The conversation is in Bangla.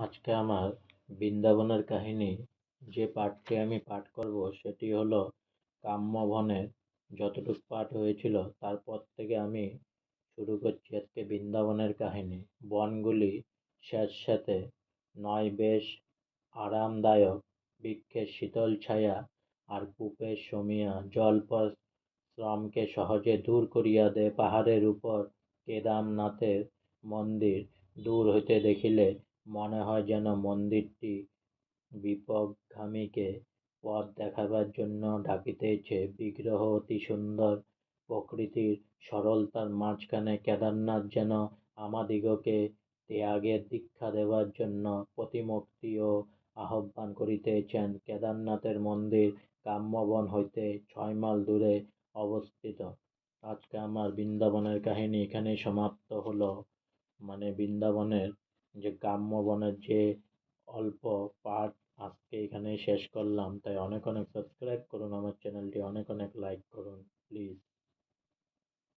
আজকে আমার বৃন্দাবনের কাহিনী যে পাঠটি আমি পাঠ করব সেটি হলো কাম্যবনের যতটুকু পাঠ হয়েছিল তারপর থেকে আমি শুরু করছি আজকে বৃন্দাবনের কাহিনী। বনগুলি স্যাঁতস্যাঁতে, নয় বেশ আরামদায়ক, বৃক্ষের শীতল ছায়া আর কূপের শমিয়া জলপথ শ্রমকে সহজে দূর করিয়া দেয়। পাহাড়ের উপর কেদারনাথের মন্দির দূর হইতে দেখিলে মনে হয় যেন মন্দিরটি বিপথগামীকে পথ দেখাইবার জন্য ডাকিতেছে। বিগ্রহ অতি সুন্দর, প্রকৃতির সরলতার মাঝখানে কেদারনাথ যেন আমাদিগকে ত্যাগের দীক্ষা দেবার জন্য প্রতিমূর্তি ও আহ্বান করিতেছেন। কেদারনাথের মন্দির কাম্যবন হইতে 6 মাইল দূরে অবস্থিত। আজকে আমার বৃন্দাবনের কাহিনী এখানেই সমাপ্ত হলো। বৃন্দাবনের যে কাম্যবনের যে অল্প পার্ট আজকে এখানেই শেষ করলাম। তাই অনেক অনেক সাবস্ক্রাইব করুন আমার চ্যানেলটি, অনেক অনেক লাইক করুন প্লিজ।